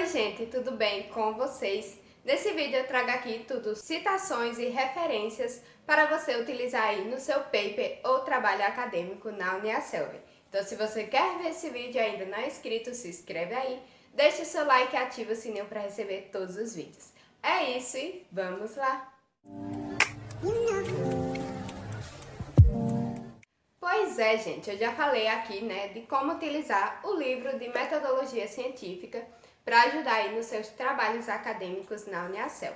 Oi gente, tudo bem com vocês? Nesse vídeo eu trago aqui tudo citações e referências para você utilizar aí no seu paper ou trabalho acadêmico na Uniaselv. Então se você quer ver esse vídeo e ainda não é inscrito, se inscreve aí, deixa o seu like e ativa o sininho para receber todos os vídeos. É isso e vamos lá! Pois é, gente, eu já falei aqui, né, de como utilizar o livro de metodologia científica para ajudar aí nos seus trabalhos acadêmicos na Uniaselv.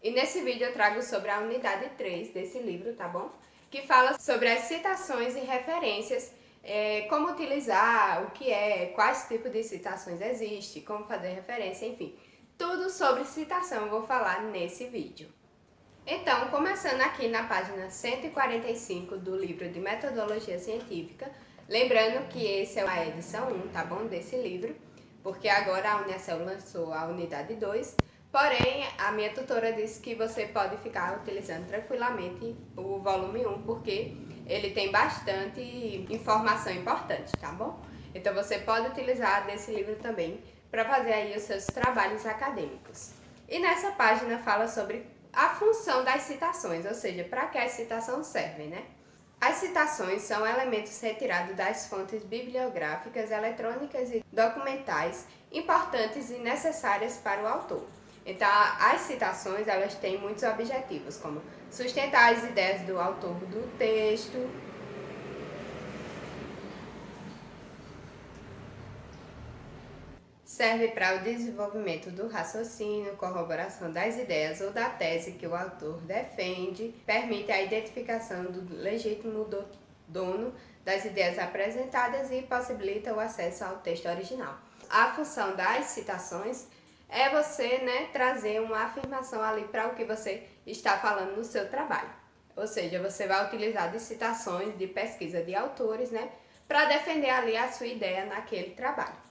E nesse vídeo eu trago sobre a unidade 3 desse livro, tá bom? Que fala sobre as citações e referências, como utilizar, o que é, quais tipos de citações existem, como fazer referência, enfim. Tudo sobre citação eu vou falar nesse vídeo. Então, começando aqui na página 145 do livro de Metodologia Científica, lembrando que esse é a edição 1, tá bom, desse livro, porque agora a Uniaselv lançou a unidade 2, porém, a minha tutora disse que você pode ficar utilizando tranquilamente o volume 1, porque ele tem bastante informação importante, tá bom? Então, você pode utilizar desse livro também para fazer aí os seus trabalhos acadêmicos. E nessa página fala sobre a função das citações, ou seja, para que as citações servem, né? As citações são elementos retirados das fontes bibliográficas, eletrônicas e documentais importantes e necessárias para o autor. Então, as citações, elas têm muitos objetivos, como sustentar as ideias do autor do texto, serve para o desenvolvimento do raciocínio, corroboração das ideias ou da tese que o autor defende, permite a identificação do legítimo dono das ideias apresentadas e possibilita o acesso ao texto original. A função das citações é você, né, trazer uma afirmação ali para o que você está falando no seu trabalho. Ou seja, você vai utilizar de citações, de pesquisa de autores, né, para defender ali a sua ideia naquele trabalho.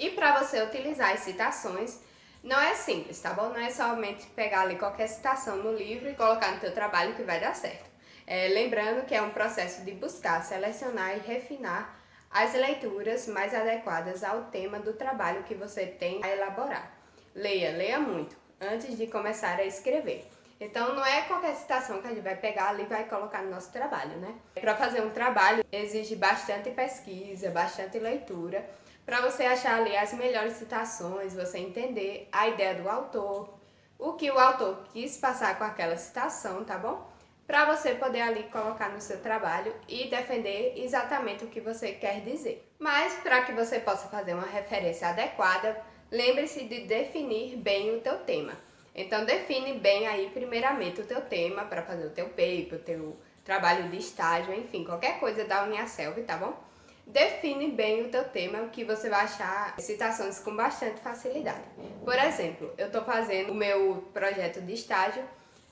E para você utilizar as citações, não é simples, tá bom? Não é somente pegar ali qualquer citação no livro e colocar no teu trabalho que vai dar certo. Lembrando que é um processo de buscar, selecionar e refinar as leituras mais adequadas ao tema do trabalho que você tem a elaborar. Leia muito antes de começar a escrever. Então não é qualquer citação que a gente vai pegar ali e vai colocar no nosso trabalho, né? Para fazer um trabalho exige bastante pesquisa, bastante leitura, para você achar ali as melhores citações, você entender a ideia do autor, o que o autor quis passar com aquela citação, tá bom? Para você poder ali colocar no seu trabalho e defender exatamente o que você quer dizer. Mas para que você possa fazer uma referência adequada, lembre-se de definir bem o teu tema. Então define bem aí primeiramente o teu tema para fazer o teu paper, o teu trabalho de estágio, enfim, qualquer coisa da Uniaselv, tá bom? Define bem o teu tema, o que você vai achar citações com bastante facilidade. Por exemplo, eu estou fazendo o meu projeto de estágio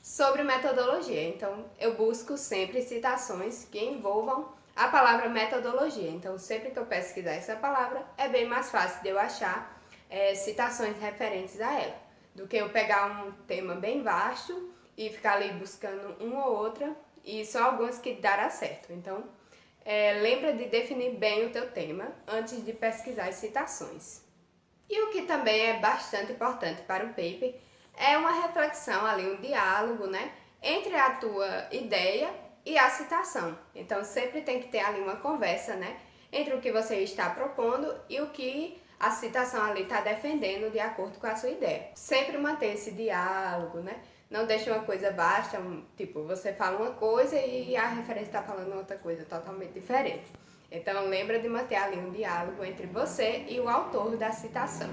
sobre metodologia, então eu busco sempre citações que envolvam a palavra metodologia. Então, sempre que eu pesquisar essa palavra, é bem mais fácil de eu achar citações referentes a ela, do que eu pegar um tema bem vasto e ficar ali buscando uma ou outra, e só algumas que dará certo. Então, lembra de definir bem o teu tema antes de pesquisar as citações. E o que também é bastante importante para o paper é uma reflexão ali, um diálogo, né, entre a tua ideia e a citação. Então sempre tem que ter ali uma conversa, né, entre o que você está propondo e o que a citação ali está defendendo de acordo com a sua ideia. Sempre manter esse diálogo, né? Não deixe uma coisa vasta, tipo, você fala uma coisa e a referência está falando outra coisa totalmente diferente. Então lembra de manter ali um diálogo entre você e o autor da citação.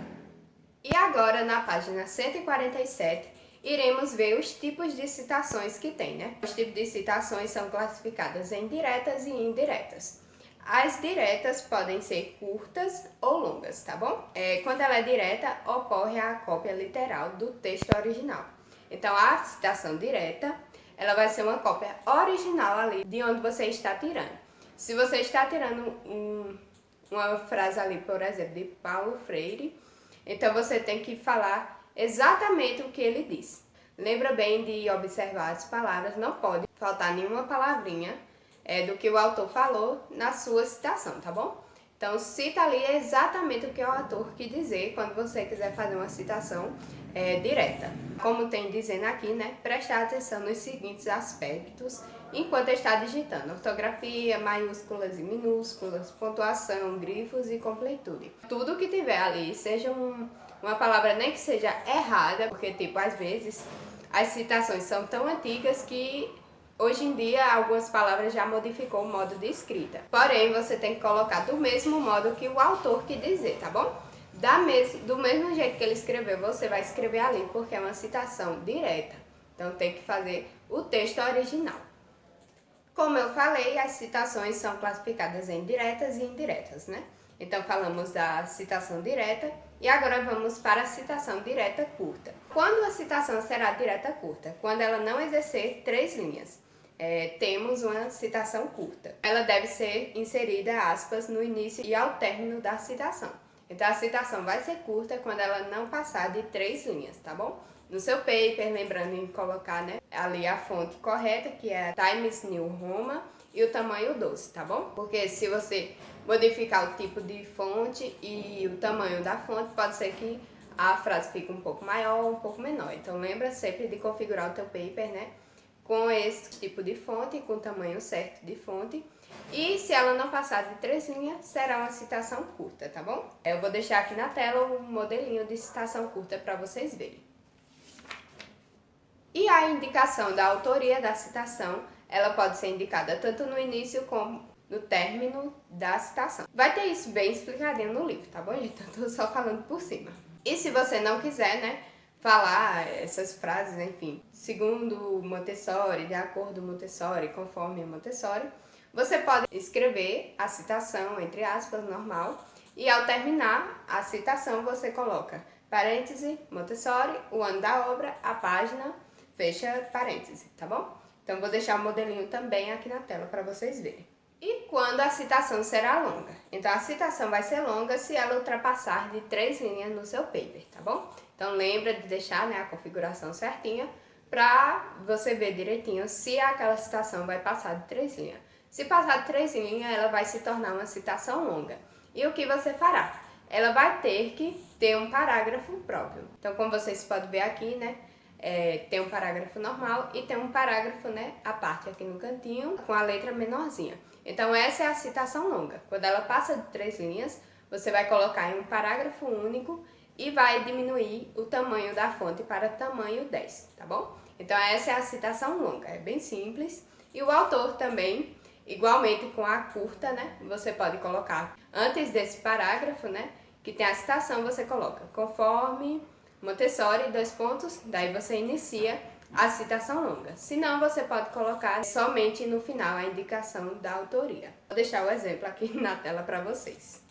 E agora na página 147, iremos ver os tipos de citações que tem, né? Os tipos de citações são classificadas em diretas e indiretas. As diretas podem ser curtas ou longas, tá bom? Quando ela é direta, ocorre a cópia literal do texto original. Então, a citação direta, ela vai ser uma cópia original ali de onde você está tirando. Se você está tirando uma frase ali, por exemplo, de Paulo Freire, então você tem que falar exatamente o que ele disse. Lembra bem de observar as palavras, não pode faltar nenhuma palavrinha do que o autor falou na sua citação, tá bom? Então, cita ali exatamente o que o autor quis dizer quando você quiser fazer uma citação direta. Como tem dizendo aqui, né? Prestar atenção nos seguintes aspectos enquanto está digitando: ortografia, maiúsculas e minúsculas, pontuação, grifos e completude. Tudo que tiver ali, seja uma palavra nem que seja errada, porque tipo, às vezes as citações são tão antigas que hoje em dia algumas palavras já modificou o modo de escrita. Porém, você tem que colocar do mesmo modo que o autor quis dizer, tá bom? Do mesmo jeito que ele escreveu, você vai escrever ali, porque é uma citação direta. Então tem que fazer o texto original. Como eu falei, as citações são classificadas em diretas e indiretas, né? Então falamos da citação direta e agora vamos para a citação direta curta. Quando a citação será direta curta? Quando ela não exercer 3 linhas. Temos uma citação curta. Ela deve ser inserida aspas no início e ao término da citação. Então a citação vai ser curta quando ela não passar de 3 linhas, tá bom? No seu paper, lembrando em colocar, né, ali a fonte correta, que é a Times New Roman, e o tamanho 12, tá bom? Porque se você modificar o tipo de fonte e o tamanho da fonte, pode ser que a frase fique um pouco maior ou um pouco menor. Então lembra sempre de configurar o teu paper, né, com esse tipo de fonte, com o tamanho certo de fonte. E se ela não passar de 3 linhas, será uma citação curta, tá bom? Eu vou deixar aqui na tela um modelinho de citação curta para vocês verem. E a indicação da autoria da citação, ela pode ser indicada tanto no início como no término da citação. Vai ter isso bem explicadinho no livro, tá bom, gente? Eu tô só falando por cima. E se você não quiser, né, falar essas frases, enfim, segundo Montessori, de acordo com Montessori, conforme Montessori, você pode escrever a citação, entre aspas, normal, e ao terminar a citação você coloca parêntese, Montessori, o ano da obra, a página, fecha parêntese, tá bom? Então vou deixar o modelinho também aqui na tela para vocês verem. E quando a citação será longa? Então a citação vai ser longa se ela ultrapassar de 3 linhas no seu paper, tá bom? Então lembra de deixar, né, a configuração certinha para você ver direitinho se aquela citação vai passar de 3 linhas. Se passar de 3 linhas, ela vai se tornar uma citação longa. E o que você fará? Ela vai ter que ter um parágrafo próprio. Então, como vocês podem ver aqui, né, tem um parágrafo normal e tem um parágrafo, né, à parte aqui no cantinho, com a letra menorzinha. Então, essa é a citação longa. Quando ela passa de 3 linhas, você vai colocar em um parágrafo único e vai diminuir o tamanho da fonte para tamanho 10, tá bom? Então, essa é a citação longa, é bem simples. E o autor também, igualmente com a curta, né, você pode colocar antes desse parágrafo, né, que tem a citação, você coloca conforme Montessori, 2 pontos, daí você inicia a citação longa. Se não, você pode colocar somente no final a indicação da autoria. Vou deixar o exemplo aqui na tela para vocês.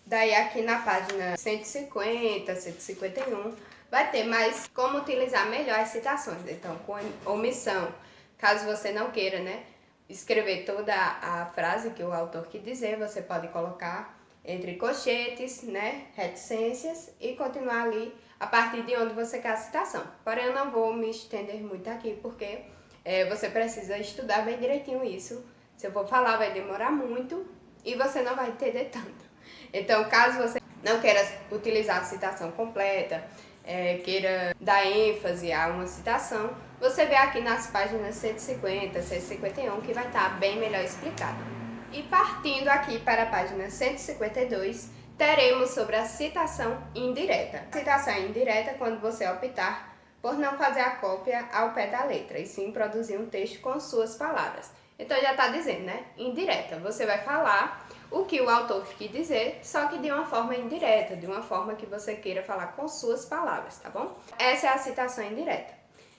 Daí aqui na página 150, 151, vai ter mais como utilizar melhor as citações. Então, com omissão, caso você não queira, né, escrever toda a frase que o autor quis dizer, você pode colocar entre colchetes, né, reticências e continuar ali a partir de onde você quer a citação. Porém, eu não vou me estender muito aqui porque você precisa estudar bem direitinho isso. Se eu for falar, vai demorar muito e você não vai entender tanto. Então, caso você não queira utilizar a citação completa, queira dar ênfase a uma citação, você vê aqui nas páginas 150, 151 que vai estar bem melhor explicado. E partindo aqui para a página 152, teremos sobre a citação indireta. A citação indireta é quando você optar por não fazer a cópia ao pé da letra, e sim produzir um texto com suas palavras. Então já está dizendo, né? Indireta. Você vai falar o que o autor quis dizer, só que de uma forma indireta, de uma forma que você queira falar com suas palavras, tá bom? Essa é a citação indireta.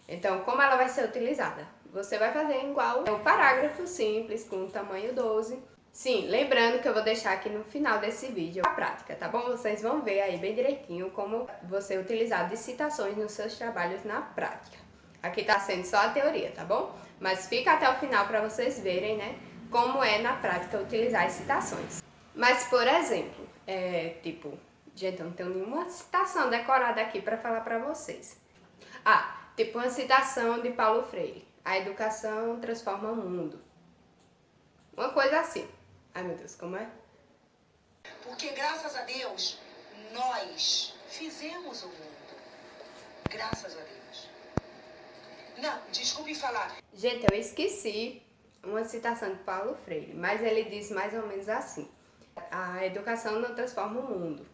Então, como ela vai ser utilizada? Você vai fazer igual o parágrafo simples, com o tamanho 12. Sim, lembrando que eu vou deixar aqui no final desse vídeo a prática, tá bom? Vocês vão ver aí bem direitinho como você utilizar de citações nos seus trabalhos na prática. Aqui tá sendo só a teoria, tá bom? Mas fica até o final para vocês verem, né, como é na prática utilizar as citações. Mas, por exemplo, gente, eu não tenho nenhuma citação decorada aqui para falar para vocês. Tipo uma citação de Paulo Freire. A educação transforma o mundo. Uma coisa assim. Ai, meu Deus, como é? Porque, graças a Deus, nós fizemos o mundo. Graças a Deus. Não, desculpe falar. Gente, eu esqueci uma citação de Paulo Freire, mas ele diz mais ou menos assim: a educação não transforma o mundo,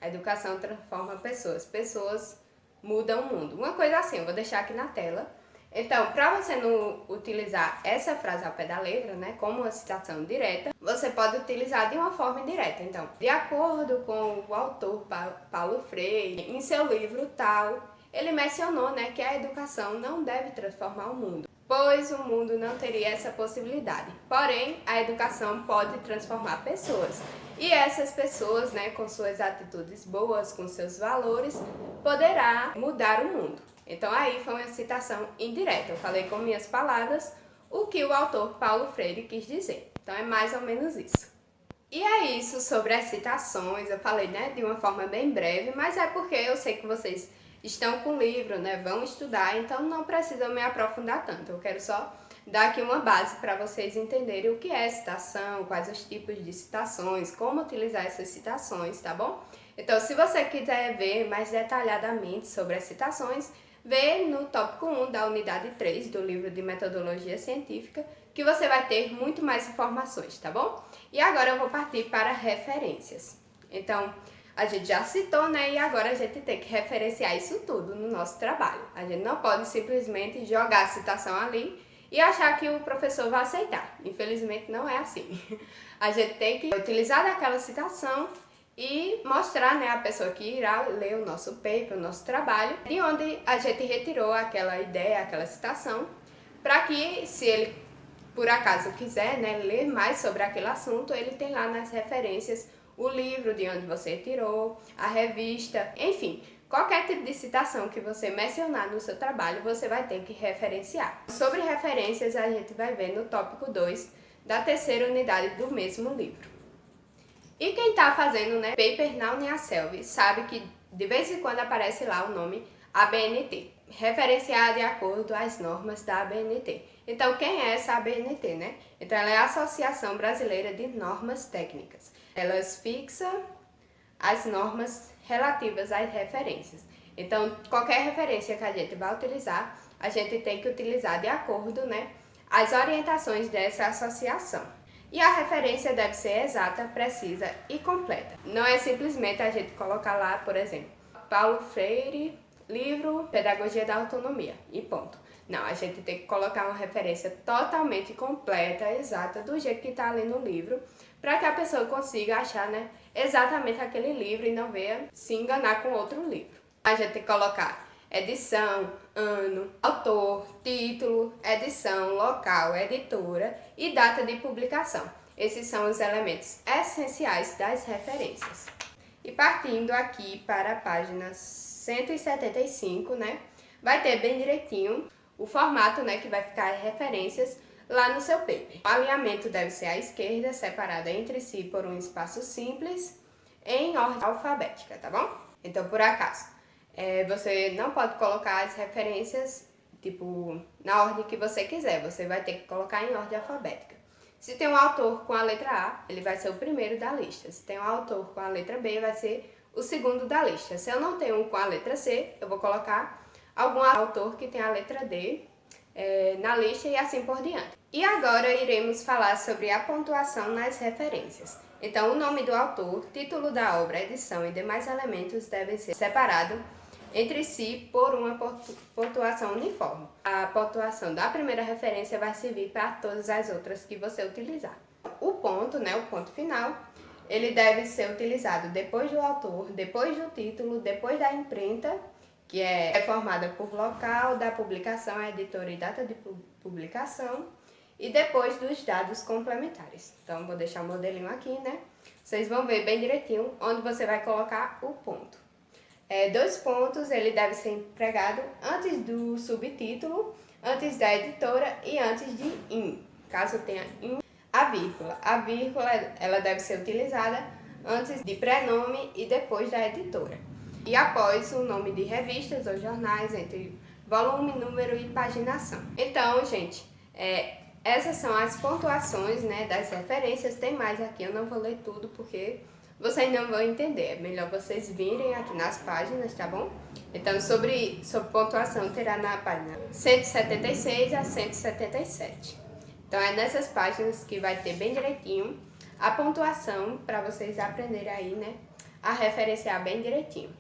a educação transforma pessoas, pessoas mudam o mundo. Uma coisa assim, eu vou deixar aqui na tela. Então, para você não utilizar essa frase ao pé da letra, né, como uma citação direta, você pode utilizar de uma forma indireta. Então, de acordo com o autor Paulo Freire, em seu livro tal, ele mencionou, né, que a educação não deve transformar o mundo, pois o mundo não teria essa possibilidade. Porém, a educação pode transformar pessoas. E essas pessoas, né, com suas atitudes boas, com seus valores, poderá mudar o mundo. Então aí foi uma citação indireta. Eu falei com minhas palavras o que o autor Paulo Freire quis dizer. Então é mais ou menos isso. E é isso sobre as citações. Eu falei, né, de uma forma bem breve, mas é porque eu sei que vocês estão com o livro, né, vão estudar, então não precisam me aprofundar tanto. Eu quero só dar aqui uma base para vocês entenderem o que é citação, quais os tipos de citações, como utilizar essas citações, tá bom? Então, se você quiser ver mais detalhadamente sobre as citações, vê no tópico 1 da unidade 3 do livro de metodologia científica, que você vai ter muito mais informações, tá bom? E agora eu vou partir para referências. Então, a gente já citou, né? E agora a gente tem que referenciar isso tudo no nosso trabalho. A gente não pode simplesmente jogar a citação ali e achar que o professor vai aceitar. Infelizmente não é assim. A gente tem que utilizar aquela citação e mostrar, né, a pessoa que irá ler o nosso paper, o nosso trabalho, de onde a gente retirou aquela ideia, aquela citação, para que, se ele por acaso quiser, né, ler mais sobre aquele assunto, ele tem lá nas referências o livro de onde você tirou, a revista, enfim, qualquer tipo de citação que você mencionar no seu trabalho, você vai ter que referenciar. Sobre referências, a gente vai ver no tópico 2 da terceira unidade do mesmo livro. E quem está fazendo, né, paper na Uniaselv sabe que de vez em quando aparece lá o nome ABNT, referenciar de acordo às normas da ABNT. Então, quem é essa ABNT, né? Então, ela é a Associação Brasileira de Normas Técnicas. Elas fixam as normas relativas às referências. Então, qualquer referência que a gente vai utilizar, a gente tem que utilizar de acordo, né, às orientações dessa associação. E a referência deve ser exata, precisa e completa. Não é simplesmente a gente colocar lá, por exemplo, Paulo Freire, livro Pedagogia da Autonomia e ponto. Não, a gente tem que colocar uma referência totalmente completa, exata, do jeito que está ali no livro, para que a pessoa consiga achar, né, exatamente aquele livro e não venha se enganar com outro livro. A gente tem que colocar edição, ano, autor, título, edição, local, editora e data de publicação. Esses são os elementos essenciais das referências. E partindo aqui para a página 175, né, vai ter bem direitinho o formato, né, que vai ficar as referências lá no seu paper. O alinhamento deve ser à esquerda, separada entre si por um espaço simples, em ordem alfabética, tá bom? Então, por acaso, você não pode colocar as referências, tipo, na ordem que você quiser. Você vai ter que colocar em ordem alfabética. Se tem um autor com a letra A, ele vai ser o primeiro da lista. Se tem um autor com a letra B, vai ser o segundo da lista. Se eu não tenho um com a letra C, eu vou colocar algum autor que tem a letra D na lista e assim por diante. E agora iremos falar sobre a pontuação nas referências. Então, o nome do autor, título da obra, edição e demais elementos devem ser separados entre si por uma pontuação uniforme. A pontuação da primeira referência vai servir para todas as outras que você utilizar. O ponto, né, o ponto final, ele deve ser utilizado depois do autor, depois do título, depois da imprenta, que é formada por local da publicação, editora e data de publicação, e depois dos dados complementares. Então, vou deixar o modelinho aqui, né? Vocês vão ver bem direitinho onde você vai colocar o ponto. 2 pontos, ele deve ser empregado antes do subtítulo, antes da editora e antes de in, caso tenha in. A vírgula, ela deve ser utilizada antes de prenome e depois da editora. E após o nome de revistas ou jornais, entre volume, número e paginação. Então, gente, essas são as pontuações, né, das referências. Tem mais aqui, eu não vou ler tudo porque vocês não vão entender. É melhor vocês virem aqui nas páginas, tá bom? Então, sobre pontuação, terá na página 176 a 177. Então, é nessas páginas que vai ter bem direitinho a pontuação para vocês aprenderem aí, né, a referenciar bem direitinho.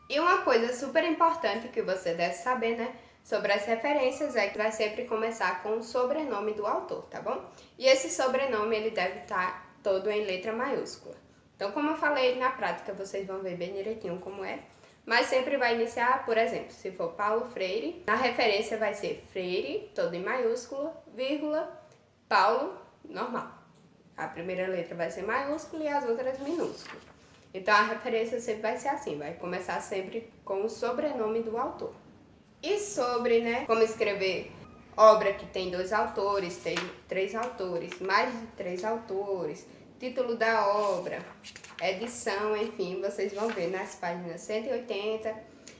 E uma coisa super importante que você deve saber, né, sobre as referências é que vai sempre começar com o sobrenome do autor, tá bom? E esse sobrenome, ele deve estar todo em letra maiúscula. Então, como eu falei, na prática vocês vão ver bem direitinho como é. Mas sempre vai iniciar, por exemplo, se for Paulo Freire, na referência vai ser Freire, todo em maiúsculo, vírgula, Paulo, normal. A primeira letra vai ser maiúscula e as outras minúsculas. Então, a referência sempre vai ser assim, vai começar sempre com o sobrenome do autor. E sobre, né, como escrever obra que tem 2 autores, tem 3 autores, mais de 3 autores, título da obra, edição, enfim, vocês vão ver nas páginas 180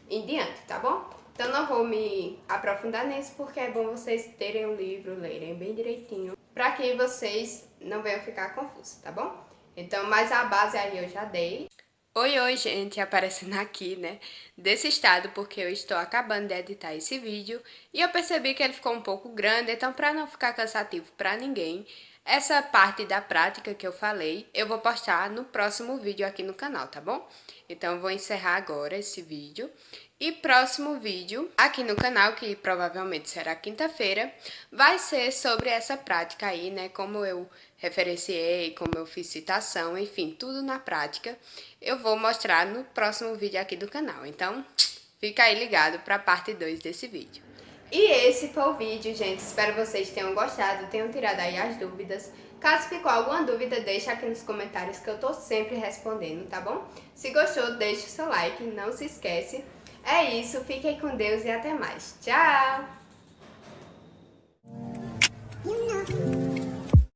em diante, tá bom? Então, não vou me aprofundar nisso, porque é bom vocês terem o livro, lerem bem direitinho, para que vocês não venham ficar confusos, tá bom? Então, mas a base aí eu já dei. Oi, gente, aparecendo aqui, né, desse estado, porque eu estou acabando de editar esse vídeo e eu percebi que ele ficou um pouco grande, então para não ficar cansativo para ninguém, essa parte da prática que eu falei, eu vou postar no próximo vídeo aqui no canal, tá bom? Então eu vou encerrar agora esse vídeo e próximo vídeo aqui no canal, que provavelmente será quinta-feira, vai ser sobre essa prática aí, né, como eu referenciei, como eu fiz citação, enfim, tudo na prática. Eu vou mostrar no próximo vídeo aqui do canal. Então, fica aí ligado para a parte 2 desse vídeo. E esse foi o vídeo, gente. Espero que vocês tenham gostado, tenham tirado aí as dúvidas. Caso ficou alguma dúvida, deixa aqui nos comentários que eu tô sempre respondendo, tá bom? Se gostou, deixa o seu like, não se esquece. É isso, fiquem com Deus e até mais. Tchau!